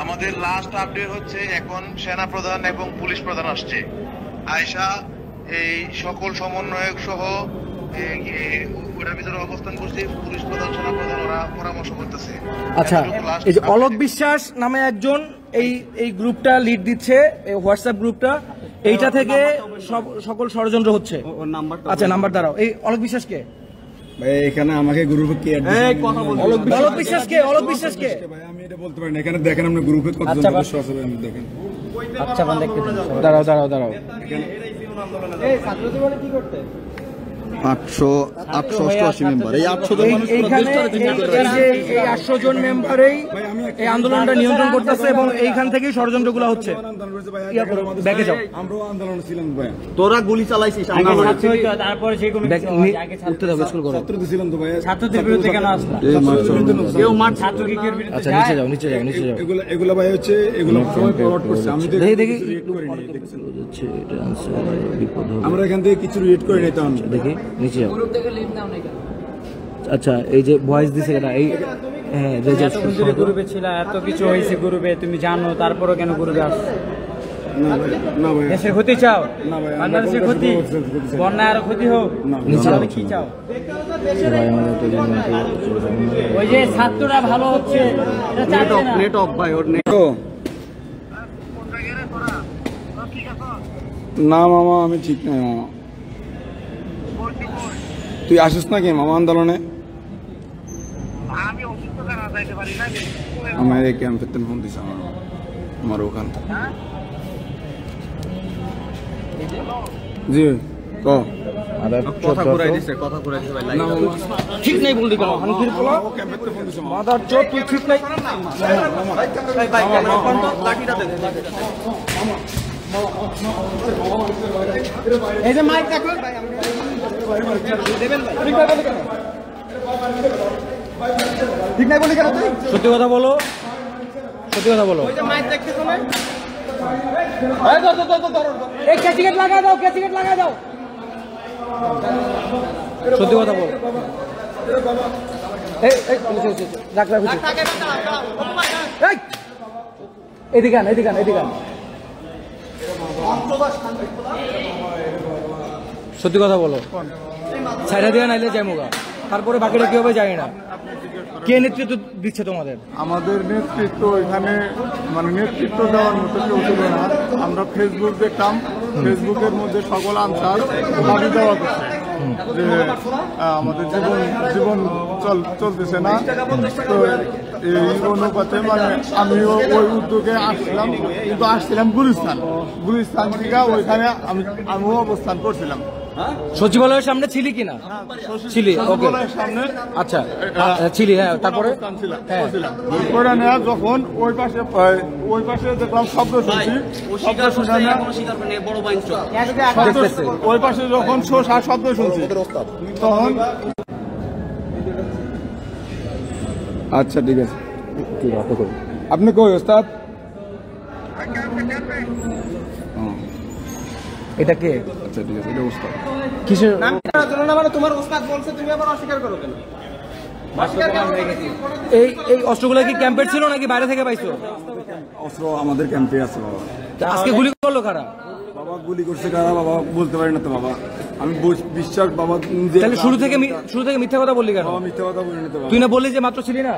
আমাদের লাস্ট আপডেট হচ্ছে এখন সেনা প্রধান এবং পুলিশ প্রধান আসছে। আয়শা এই সকল সমন্বয়ক সহ ওটার ভিতরে অবস্থান করছি, পুলিশ প্রধান সেনা প্রধান ওরা পরামর্শ করতেছে। আচ্ছা, এই যে অলোক বিশ্বাস নামে একজন এই গ্রুপটা লিড দিচ্ছে, এই হোয়াটসঅ্যাপ গ্রুপটা, এইটা থেকে সকল ষড়যন্ত্র হচ্ছে। আচ্ছা, নাম্বার দাঁড়াও। এই অলোক বিশ্বাস কে? ভাই এখানে আমাকে গ্রুপে কে অলোক বিশ্বাস কে? অলোক বিশ্বাস কে? ভাই আমি এটা বলতে পারি না, এখানে দেখেন আমরা গ্রুপে কতজন সদস্য আছে আমি দেখেন। আচ্ছা বান দেখতে দাঁড়াও। এই ছাত্র জীবনে কি করতে 888 মেম্বার, এই 800 জন মানুষ এইখানে এই 800 জন মেম্বারেই এই আন্দোলনটা নিয়ন্ত্রণ করতেছে এবং এইখান থেকেই ষড়যন্ত্রগুলো হচ্ছে। ব্যাকে যাও। আমরাও আন্দোলন ছিলাম ভাই, তোরা গুলি চালাইছিস, তারপরে সেই কোনো উঠতে দাও, স্কুল করো। ছাত্র ছিলাম তো ভাই। ছাত্রদের বিরুদ্ধে কেন আসলা? কেউ মাঠ ছাত্রলীগের বিরুদ্ধে আচ্ছা, নিচে যাও। এগুলো ভাই হচ্ছে এগুলো সময় ফরওয়ার্ড করছে, আমি তো দেখি আমরা এখান থেকে কিছু রিয়েট করে নিতাম। দেখি নিচে যাও। আচ্ছা, এই যে ভয়েস দিছে এটা, এই হ্যাঁ, গ্রুপে ছিল, এত কিছু হয়েছে গ্রুপে, তুমি জানো, তারপরও কেন গ্রুপে আসছো? না ভাই, দেশের ক্ষতি চাও? না ভাই, বাংলাদেশের ক্ষতি, বন্যা আরো ক্ষতি হোক, তাহলে কি চাও? ওই যে ছাত্ররা ভালো হচ্ছে, এটা চাচ্ছে না। নেট অফ ভাই, ওর নেট। না মামা, আমি ঠিক নাই মামা। তুই আসিস নাকি মামা আন্দোলনে? আমার এই ক্যাম্পের থেকে ফোন দিছে আমার ওখান থেকে। জি ক কথা ঘুরাই দিছে ভাই। না মামা ঠিক নাই বললি কেন? হানিফির পোলা ও ক্যাম্পের থেকে ফোন দিছে মামা। মাদার চোদ, তুই ঠিক নাই। এই যে মাইক দেখো ঠিক নাই বলি কেন তুই? সত্যি কথা বলো। ওই যে মাইক দেখতে শোনে, এই ক্যাচিকেট লাগা দাও। সত্যি কথা বল। এদিকে আন। সত্যি কথা বলো। ছাইরা দিয়ে নাইলে যাই মুগা, তারপরে বাকিটা কি হবে জানি না। কে নেতৃত্ব দিচ্ছে তোমাদের? আমাদের নেতৃত্ব এখানে মানে নেতৃত্ব দেওয়ার মতো কেউ ছিল না। আমরা ফেসবুক দেখতাম, ফেসবুকের মধ্যে সকল আনসার দাবি দেওয়া করছে যে আমাদের জীবন চলতেছে না। তো এই অনুপাতে মানে আমিও ওই উদ্যোগে আসছিলাম, কিন্তু আসছিলাম গুলিস্তান থেকে। ওইখানে আমিও অবস্থান করছিলাম। সচিবালয়ের সামনে ছিলি কিনা? ছিলি, ওকে। সামনে আচ্ছা, ছিলি, হ্যাঁ। তারপরে যখন ওই পাশে দেখলাম শব্দ শুনছি, ওই পাশে যখন শব্দ শুনছি তখন। আচ্ছা ঠিক আছে, আপনি কই ওস্তাদ? এটা কে? আচ্ছা ঠিক আছে, এটা ওস্তাদ। কিসের? মানে তোমার ওস্তাদ বলছে, তুমি আবার অস্বীকার করো কেন? এই অস্ত্রগুলো কি ক্যাম্পের ছিল নাকি বাইরে থেকে পাইছো? অস্ত্র আমাদের ক্যাম্পে আছে বাবা। আজকে গুলি করলো কারা? বাবা গুলি করছে কারা বাবা বলতে পারি না তো বাবা। আমি বিশ্বাস বাবা, তাহলে শুরু থেকে মিথ্যা কথা বললি কেন? বাবা মিথ্যা কথা বলি না তো বাবা। তুই না বললি যে মাত্র ছিলি না?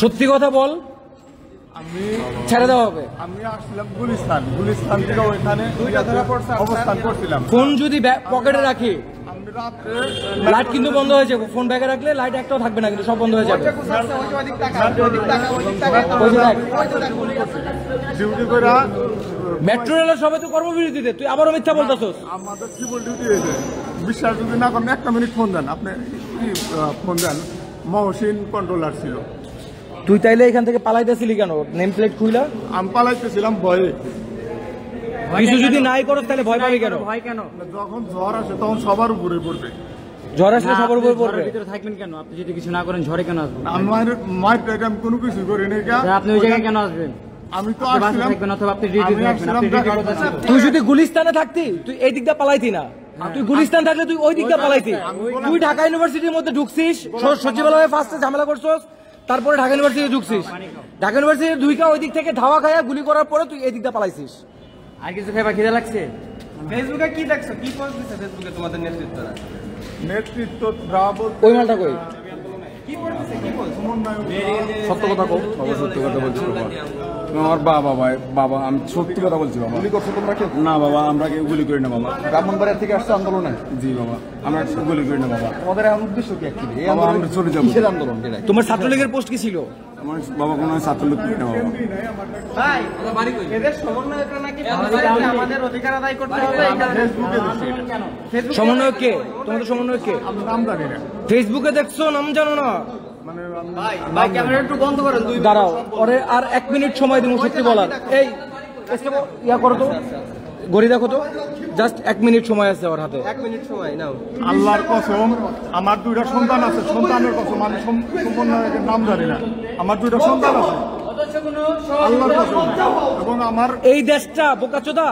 সত্যি কথা বল, আমি ছেড়ে দেওয়া হবে। আমি আসছিলাম গুলিস্তান থেকে ওইখানে অবস্থান করছিলাম। ফোন যদি পকেটে রাখি, আমি রাত্রে লাইট কিন্তু বন্ধ হয়েছে। ফোন ব্যাগে রাখলে লাইট একটাও থাকবে না, কিন্তু সব বন্ধ হয়ে যাবে। ডিউটি করে মেট্রো রেলের সবাই তো কর্মবিরতিতে, তুই আবারও মিথ্যা বলতেছস। আমাদের সিভিল ডিউটি হয়েছে। বিশ্বাস যদি না করেন, একটা মিনিট ফোন দেন। আপনি কি ফোন দেন? মহসিন কন্ট্রোলার ছিল। তুই তাইলে এখান থেকে পালাইতেছিলি কেন? নেম প্লেট খুইলা আমি পালাইতেছিলাম ভয়ে। কিছু যদি নাই করো তাহলে ভয় পাবি কেন? ভয় কেন? যখন ঝড় আসে তখন সবার উপরে পড়বে। ঝড় আসলে না, সবার আপনি উপর পড়বে। ঝড়ের ভিতরে থাকবেন কেন? আপনি যদি কিছু না করেন ঝড়ে কেন আসবেন? আমি কোনো কিছু করি না। আপনি ওই জায়গায় কেন আসবেন? আমি তো আপনি বাসায় আসছিলাম, থাকবেন অথবা আপনি ডিউটি আমি থাকবেন, আপনি আসছিলাম ডিউটি ঢাকা করতেছেন। তুই যদি গুলিস্তানে থাকতি তুই এই দিকটা পালাইতি না, তুই গুলিস্তান থাকলে তুই ওই দিকটা পালাইতি। তুই ঢাকা ইউনিভার্সিটির মধ্যে ঢুকছিস, সচিবালয়ে ফার্স্টে ঝামেলা করছস, তারপরে ঢাকা ইউনিভার্সিটি ঢুকছিস, ঢাকা ইউনিভার্সিটি দুইকা ওই দিক থেকে ধাওয়া খায়া গুলি করার পরে তুই এই দিকটা পালাইছিস। আর কিছু খাইবা খিদে লাগছে? ফেসবুকে কি দেখছো, কি পোস্ট দিছে ফেসবুকে তোমাদের নেতৃত্বরা? নেতৃত্ব যা বলতে ওই মালটা কই? সত্য কথা কও বাবা, সত্য কথা বলছি বাবা। আমার বাবা আমি সত্যি কথা বলছি বাবা। গুলি করছো তোমরা কেউ? না বাবা, আমরা কেউ গুলি করি না বাবা। ব্রাহ্মণবাড়িয়া থেকে আসছে আন্দোলনে? জি বাবা, আমরা গুলি করি না বাবা। তোমাদের এখন উদ্দেশ্য কি অ্যাকচুয়ালি? এই বাবা, আন্দোলন আমরা চলে যাবো। কিসের আন্দোলন এটা? তোমার ছাত্রলীগের পোস্ট কি ছিল? আমার বাবা কোনো ছাত্রলোক করি না বাবা। ভাই এদের সমন্বয়করা নাকি আমাদের অধিকার আদায় করতে হবে, ফেসবুকে দিচ্ছে। সমন্বয়ক কে? তোমাদের সমন্বয়ক কে? আমি নাম জানি না, ফেসবুকে দেখছো, নাম জানো না? মানে ভাই ক্যামেরা একটু বন্ধ করেন, দুই দাঁড়াও, ওরে আর 1 মিনিট সময় দিব সত্যি বলার। এই ইয়া করো তো, গড়ি দেখো তো, জাস্ট 1 মিনিট সময় আছে ওর হাতে। 1 মিনিট সময় নাও। আল্লাহর কসম, আমার 2টা সন্তান আছে, সন্তানের কসম আমি সম্পূর্ণ নাম জানি না। আমার 2টা সন্তান আছে, আল্লাহর কসম। এবং আমার এই দেশটা বোকাচোদা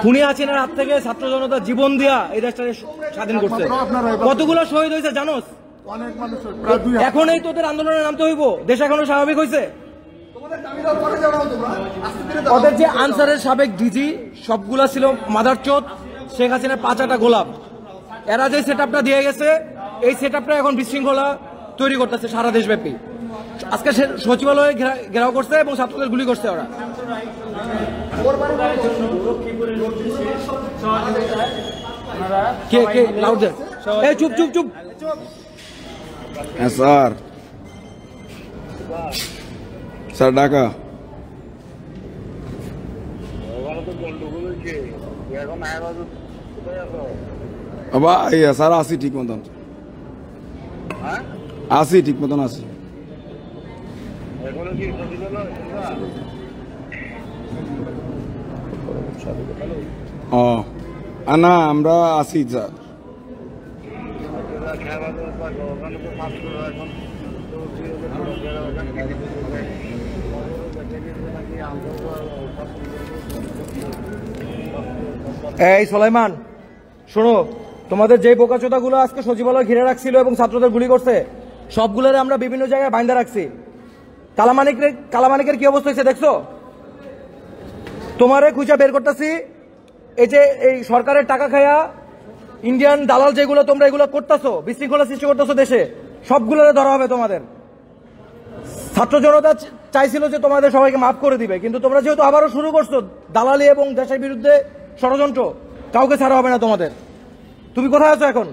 খুনি হাসিনার হাত থেকে ছাত্র জনতা জীবন দিয়া এই দেশটাকে স্বাধীন করছে। কতগুলো শহীদ হয়েছে জানোস? অনেক মানুষের প্রায় 2 এখন এই তোদের আন্দোলনে নামতে হইব? দেশ এখনো স্বাভাবিক হয়েছে? ওদের যে আনসারের সাবেক ডিজি সবগুলা ছিল মাদারচোদ, শেখ হাসিনার 5 গোলাপ। এরা যে সেটআপটা দিয়ে গেছে, এই সেটআপটা এখন বিশৃঙ্খলা তৈরি করতেছে সারা দেশব্যাপী। আজকে সচিবালয়ে ঘেরাও করছে এবং ছাত্রদের গুলি করছে ওরা। কে কে লাউড দে, এই চুপ চুপ চুপ। হ্যাঁ স্যার, স্যার ঢাকা। বাবা ইয়া স্যার আসি ঠিক মতন, আসি ঠিক মতন আসি। ও না, আমরা আসি স্যার। এই সোলাইমান শোনো, তোমাদের যে বোকাচোদাগুলো আজকে সচিবালয় ঘিরে রাখছিল এবং ছাত্রদের গুলি করছে, সবগুলোরে আমরা বিভিন্ন জায়গায় বাইন্দা রাখছি। কালামানিকের কি অবস্থা হয়েছে দেখছো? তোমারে খুঁজা বের করতেছি। এই যে এই সরকারের টাকা খায়া ইন্ডিয়ান দালাল যেগুলো তোমরা এগুলো করতেছো, বিশৃঙ্খলা সৃষ্টি করতেছো দেশে, সবগুলোরে ধরা হবে তোমাদের। ছাত্র জনতা চাইছিল যে তোমাদের সবাইকে মাফ করে দিবে, কিন্তু তোমরা যেহেতু আবারও শুরু করছো দালালি এবং দেশের বিরুদ্ধে ষড়যন্ত্র, কাউকে ছাড়া হবে না তোমাদের। তুমি কোথায় আছো এখন?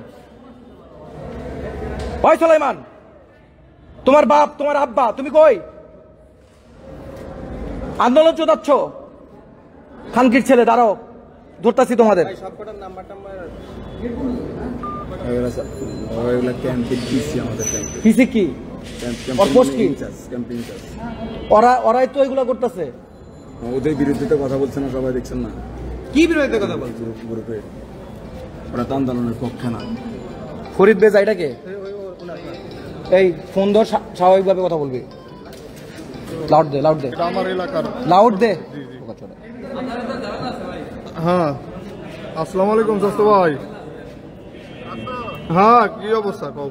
ওই সুলাইমান, তোমার বাপ তোমার আব্বা, তুমি কই? আন্দোলন চোদাচ্ছ, খানকির ছেলে, দাঁড়াও ধরতাছি তোমাদের। কি ওরাই তো এগুলা করতেছে। ওদের বিরুদ্ধে তো কথা বলছে না সবাই, দেখছেন না? কি বিরোধিতা কথা বলছো? গ্রুপে ওরা তো আন্দোলনের পক্ষে না। ফরিদ বেজা এটাকে এই ফোন ধর, স্বাভাবিকভাবে কথা বলবি। লাউড দে, লাউড দে, আমার এলাকার লাউড দে। হ্যাঁ, আসসালামু আলাইকুম দোস্ত ভাই। হ্যাঁ, কি অবস্থা কও?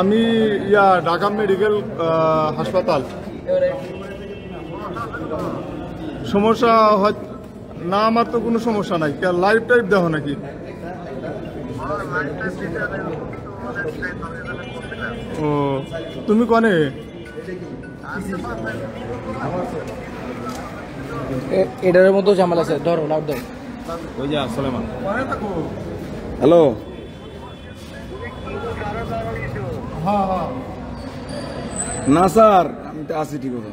আমি ঢাকা মেডিকেল হাসপাতাল। সমস্যা হয় না? আমার তো কোনো সমস্যা নাই। লাইভ টাইপ দেখো নাকি? ও, তুমি কনে? এটার মধ্যে ঝামেলা আছে, ধরো লাউড দাও। ওই যে সুলাইমান। হ্যালো। হ্যাঁ হ্যাঁ, না স্যার, আমি তো আসি ঠিক আছে।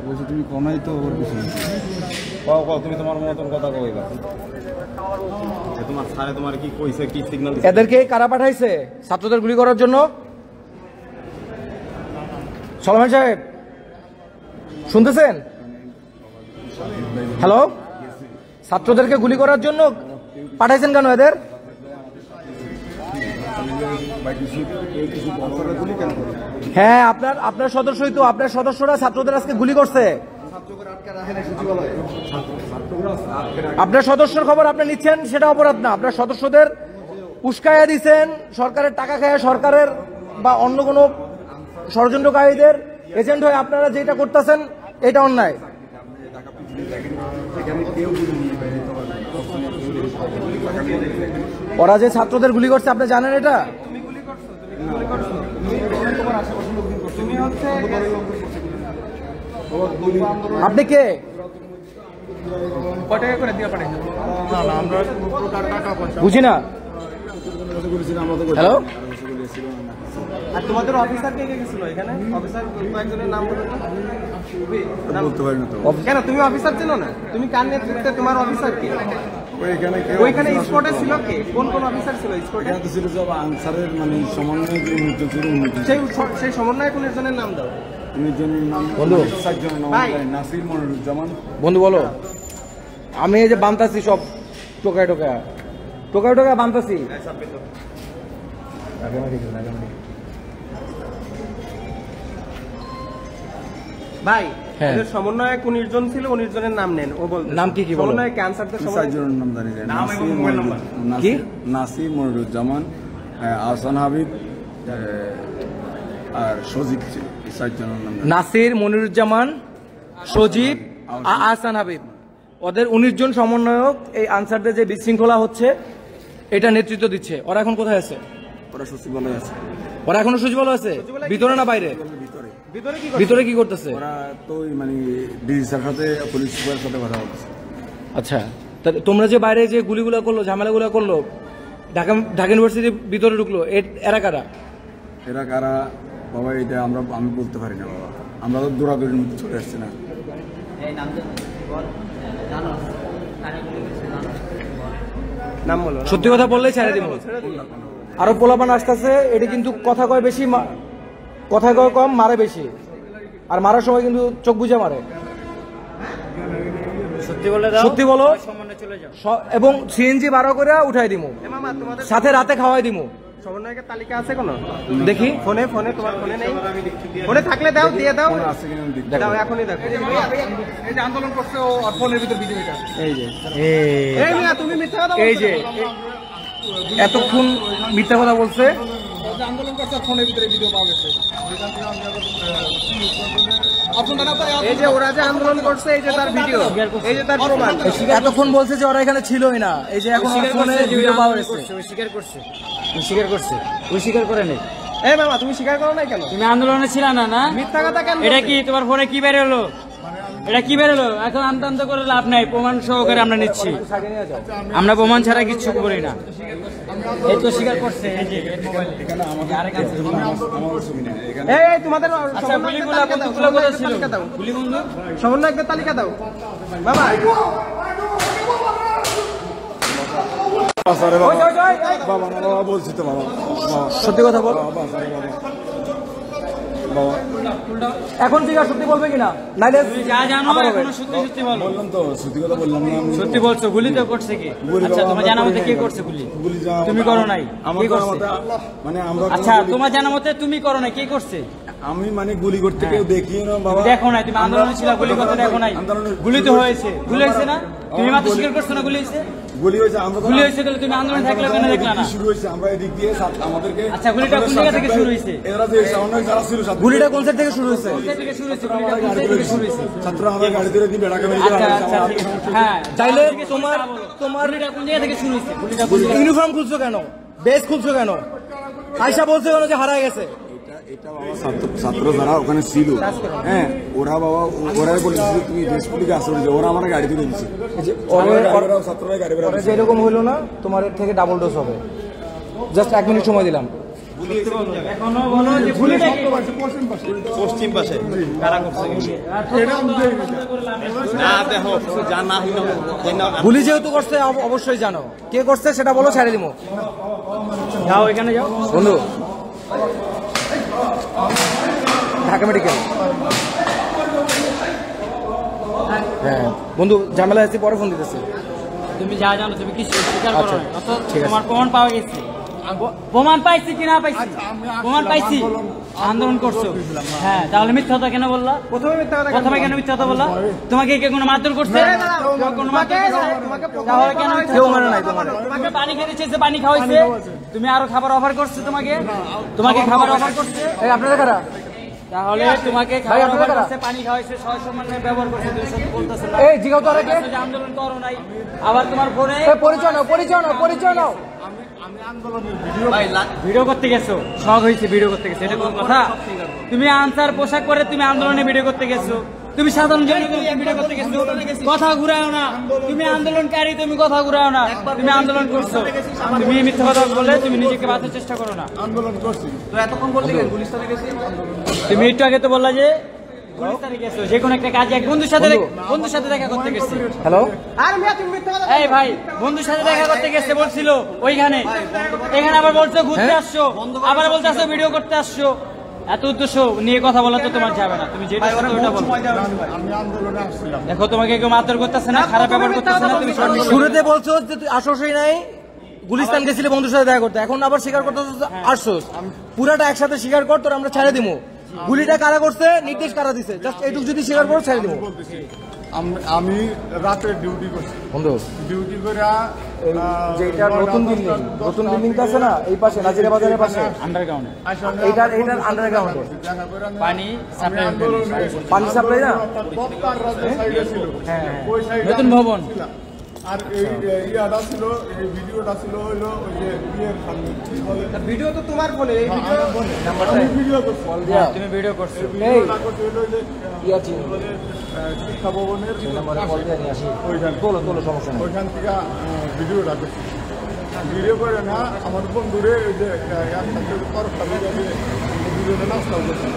বলছি তুমি কোনাই তো ওর পিছনে। তুমি তোমার মতন কথা কইবা। তোমার স্যারে তোমার কি কইছে, কি সিগন্যাল দিছে? এদেরকে কারা পাঠাইছে ছাত্রদের গুলি করার জন্য? সুলাইমান সাহেব শুনতেছেন? হ্যালো, ছাত্রদেরকে গুলি করার জন্য পাঠাইছেন কেন এদের? হ্যাঁ, আপনার সদস্যই তো, আপনার সদস্যরা ছাত্রদের আজকে গুলি করছে। আপনার সদস্যর খবর আপনি নিচ্ছেন, সেটা অপরাধ না। আপনার সদস্যদের উস্কাইয়া দিচ্ছেন, সরকারের টাকা খায়, সরকারের বা অন্য কোনো ষড়যন্ত্রকারীদের এজেন্ট হয়ে আপনারা যেটা করতেছেন এটা অন্যায়। ওরা যে ছাত্রদের গুলি করছে আপনি জানেন এটা? আপনি কে? বুঝি না। হ্যালো, আর তোমাদের অফিসার কে কে গেছিল এখানে? অফিসার কয়েকজনের নাম বলো বলতে পারি না তো। কেন তুমি অফিসার ছিল না? তুমি কার নেতৃত্বে তোমার অফিসার কে? ওইখানে স্পটে ছিল কে? কোন কোন অফিসার ছিল স্পটে? এটা তো ছিল সব আনসারের মানে সমন্বয় যে উন্নত ছিল সেই সমন্বয় কোন জনের নাম দাও? উন্নতজনের নাম বন্ধু, নাসির মনিরুজ্জামান। বন্ধু বলো। আমি এই যে বানতাছি সব টোকায় টোকায় বানতাছি। ভাই, এদের সমন্বয়ে 19 জন ছিল, 19 জনের নাম নেন। ও বল নাম কি কি বলো? সমন্বয়ে ক্যান্সারদের চারজনের নাম জানি যায়। নাসির মনিরুজ্জামান, আহসান হাবিব আর সজীব ছিল। এই চারজনের নাম। নাসির, মনিরুজ্জামান, সজীব, আহসান হাবিব, ওদের 19 জন সমন্বয়ক এই আনসারদের যে বিশৃঙ্খলা হচ্ছে এটা নেতৃত্ব দিচ্ছে। ওরা এখন কোথায় আছে? ওরা সচিবালয়ে আছে। ওরা এখনো সচিবালয় আছে? ভিতরে না বাইরে? ভিতরে কি করতেছে? ওরা তো মানে ডিসি স্যারের সাথে পুলিশ সুপারের সাথে কথা বলছে। আচ্ছা, তোমরা যে বাইরে যে গুলিগুলো করলো, ঝামেলাগুলো করলো, ঢাকা ইউনিভার্সিটির ভিতরে ঢুকলো, এরা কারা? এরা কারা বাবা এটা আমি বলতে পারি না বাবা। আমরা তো দৌড়াদৌড়ির মধ্যে চলে আসছি না। নাম বলো। সত্যি কথা বললেই ছেড়ে দিব। আরো পোলাপান আসতেছে। এটি কিন্তু কথা কয় বেশি, কথা কয় কম, মারে বেশি। আর মারার সময় কিন্তু চোখ বুঝে মারে। সত্যি বলো। এবং সিএনজি 12 করে উঠাই দিমু, সাথে রাতে খাওয়াই দিমু। সমন্বয়কের তালিকা আছে কোনো? দেখি ফোনে তোমার ফোনে নেই? ফোনে থাকলে দাও, দিয়ে দাও। দাও, এখনই দেখো। এই যে আন্দোলন করছে ও ফোনের ভিতর ভিডিওটা। এই যে এই মিয়া, তুমি মিথ্যা কথা বলছো। এই যে এতক্ষণ মিথ্যা কথা বলছে। আন্দোলন করছে ফোনের ভিতরে ভিডিও পাওয়া গেছে। এই যে ওরা যে আন্দোলন করছে, এই যে তার ভিডিও, এই যে তার প্রমাণ। এতক্ষণ বলছে যে ওরা এখানে ছিলই না। এই যে এখন ফোনে ভিডিও পাওয়া গেছে। ওই স্বীকার করে নেই। এই মামা, তুমি স্বীকার করো না কেন? তুমি আন্দোলনে ছিল না? না, মিথ্যা কথা কেন? এটা কি তোমার ফোনে কি বের হলো? এটা কি বের হলো? এখন আমতান্ত করে লাভ নাই, প্রমাণ সহকারে আমরা নিচ্ছি। আমরা প্রমাণ ছাড়া কিচ্ছু করি না। এই তো স্বীকার করছে। এই তোমাদের সমন্বয়কের তালিকা দাও বাবা। বাবা বলছি তো বাবা, সত্যি কথা বল। এখন ঠিক আছে, সত্যি বলবে কিনা? নাইলে যা জানো এখনো সত্যি বলো। বললাম তো, সত্যি কথা বললাম না। সত্যি বলছো। গুলি তো করছে কি? আচ্ছা, তোমার জানা মতে কে করছে গুলি? তুমি করো নাই? কে করছে? মানে আমরা, আচ্ছা, তোমার জানা মতে তুমি করো নাই, কে করছে? আমি মানে গুলি করতে কেউ দেখি না বাবা। দেখো নাই? তুমি আন্দোলনে ছিল, গুলি করতে দেখো নাই? গুলি তো হয়েছে। গুলি হয়েছে না? তুমি মাত্র স্বীকার করছো না গুলি হয়েছে? গুলি হয়েছে। আমরা গুলি হয়েছে তাহলে তুমি আন্দোলনে থাকলে কেন দেখলা না? শুরু হয়েছে আমরা এদিক দিয়ে আমাদেরকে। আচ্ছা, গুলিটা কোন জায়গা থেকে শুরু হয়েছে? এরা যে সামনে যারা ছিল, গুলিটা কোন সাইড থেকে শুরু হয়েছে? ছাত্র আমরা গাড়ি ধরে দিয়ে বেড়াকে হ্যাঁ, চাইলে তোমার গুলিটা কোন জায়গা থেকে শুরু হয়েছে? ইউনিফর্ম খুলছো কেন? বেস খুলছো কেন? আয়শা বলছে কেন যে হারায় গেছে? এটা বাবা ছাত্র যারা ওখানে ছিল, হ্যাঁ, ওরা বাবা ওরা বলেছিল তুমি দেশ পুলিশে আসো, ওরা আমার গাড়ি তুলে দিচ্ছে। ছাত্ররা গাড়ি যেরকম হইলো না, তোমার এর থেকে ডাবল ডোজ হবে। জাস্ট 1 মিনিট সময় দিলাম। পশ্চিম পাশে কারা করছে? গুলি যেহেতু করছে অবশ্যই জানো কে করছে, সেটা বলো, ছেড়ে দিব। যাও, এখানে যাও বন্ধু। ঢাকা মেডিকেল। হ্যাঁ বন্ধু ঝামেলা আছে, পরে ফোন দিতেছে। তুমি যা জানো তুমি কি স্বীকার করো না। অত ঠিক আছে। তোমার প্রমাণ পাওয়া গেছে। প্রমাণ পাইছি কি না পাইছি? প্রমাণ পাইছি। আন্দোলন করছো, হ্যাঁ, তাহলে মিথ্যা কথা কেন বললা? প্রথমে কেন মিথ্যা কথা বললা? তোমাকে কে কোনো মারধর করছে? কোনো মারধর করছে? তাহলে কেন কেউ মানে নাই তোমার। তোমাকে পানি খেতে চেয়েছে, পানি খাওয়াইছে, তুমি আরো খাবার অফার করছে, তোমাকে খাবার অফার করছে। এই আপনারা কারা? তাহলে তোমাকে খাবার অফার করছে, পানি খাওয়াইছে, সসম্মানে ব্যবহার করছে, তুমি সত্যি বলতেছো না। এই জিগাও তো আরেকে। যে আন্দোলন করো নাই, আবার তোমার ফোনে পরিচয় নাও। ভিডিও করতে গেছো, শখ হয়েছে ভিডিও করতে গেছো, এটা কোন কথা? তুমি আনসার পোশাক পরে তুমি আন্দোলনে ভিডিও করতে গেছো, তুমি সাধারণ জনগণকে ভিডিও করতে গেছো, কথা ঘুরাও না। তুমি আন্দোলনকারী, তুমি কথা ঘুরাও না, তুমি আন্দোলন করছো। তুমি মিথ্যা কথা বলে তুমি নিজেকে বাঁচার চেষ্টা করো না। আন্দোলন করছি। তো এতক্ষণ বলতে গেলে গুলিস্তানে গেছি। তুমি একটু আগে তো বললা যে গুলিস্তানে গেছো, যে কোনো একটা কাজে এক বন্ধুর সাথে দেখা করতে গেছি। হ্যালো, আর মিয়া তুমি মিথ্যা কথা এই ভাই, বন্ধুর সাথে দেখা করতে গেছে বলছিল ওইখানে, এখানে আবার বলছো ঘুরতে আসছো, আবার বলতে আসছো ভিডিও করতে আসছো। এত উদ্দেশ্য নিয়ে কথা বলা তো তোমার যাবে না, তুমি যেটা করতে ওইটা বলো। আমি আন্দোলনে আসছিলাম। দেখো তোমাকে কেউ মারধর করতেছে না, খারাপ ব্যবহার করতেছে না, তুমি সব শুরুতে বলছো যে তুই আসোসই নাই, গুলিস্তান গেছিলে বন্ধুর সাথে দেখা করতে, এখন আবার স্বীকার করতে আসছোস। পুরাটা একসাথে স্বীকার কর, তোর আমরা ছেড়ে দিবো। গুলিটা কারা করছে, নির্দেশ কারা দিছে, জাস্ট এইটুকু যদি স্বীকার করো ছেড়ে দিবো। আমি রাতে ডিউটি করছি। বন্ধু ডিউটি করে যেটা নতুন বিল্ডিংটা আছে না, এই পাশে নাজিরা বাজারের পাশে আন্ডারগ্রাউন্ডে এইটার আন্ডারগ্রাউন্ডে পানি সাপ্লাই, পানি সাপ্লাই না, নতুন ভবন। আর এই ইয়াটা ছিল, এই ভিডিওটা ছিল হইলো ওই যে বিয়ের সামনে। ভিডিও তো তোমার ফোনে, এই ভিডিও আমি ভিডিও করছি। তুমি ভিডিও করছো। ভিডিওটা করছি হইলো যে ইয়া চিনি শিক্ষা ভবনের ওইখান তোলো সমস্যা নেই। ওইখান থেকে ভিডিওটা করছি। ভিডিও করে না আমার বন্ধুরে ওই যে একসাথে তরফটা ভিডিওটা নাস্তাও করছে।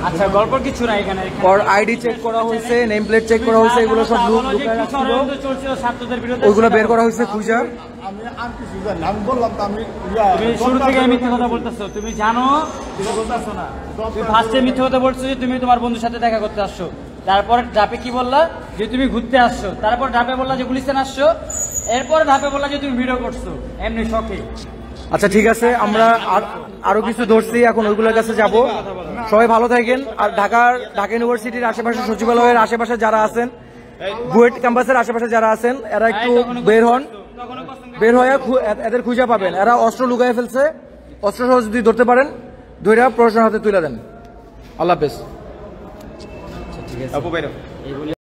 আচ্ছা, গল্প কিছু না এখানে। ওর আইডি চেক করা হয়েছে, নেম প্লেট চেক করা হয়েছে, এগুলো সব লুকায় রাখছিল, চলছিল ছাত্রদের বিরুদ্ধে, ওইগুলো বের করা হয়েছে খুঁজা। আমি আর কিছু জানি না। আমি বললাম তো আমি তুমি শুরু থেকে মিথ্যা কথা বলতেছো, তুমি জানো, তুমি বলতেছো না। তুমি ফার্স্টে মিথ্যা কথা বলছো যে তুমি তোমার বন্ধুর সাথে দেখা করতে আসছো, তারপর ধাপে কি বললা যে তুমি ঘুরতে আসছো, তারপর ধাপে বললা যে গুলিস্তান আসছো, এরপর ধাপে বললা যে তুমি ভিডিও করছো এমনি শখে। আচ্ছা ঠিক আছে, আমরা আরো কিছু ধরছি, এখন ওইগুলোর কাছে যাব। সবাই ভালো থাকেন। আর ঢাকা ইউনিভার্সিটির আশেপাশে, সচিবালয়ের আশেপাশে যারা আছেন, বুয়েট ক্যাম্পাসের আশেপাশে যারা আছেন, এরা একটু বের হয়ে এদের খুঁজে পাবেন। এরা অস্ত্র লুকায় ফেলছে, অস্ত্র সহ যদি ধরতে পারেন, ধরে প্রশাসনের হাতে তুলে দেন। আল্লাহ হাফেজ।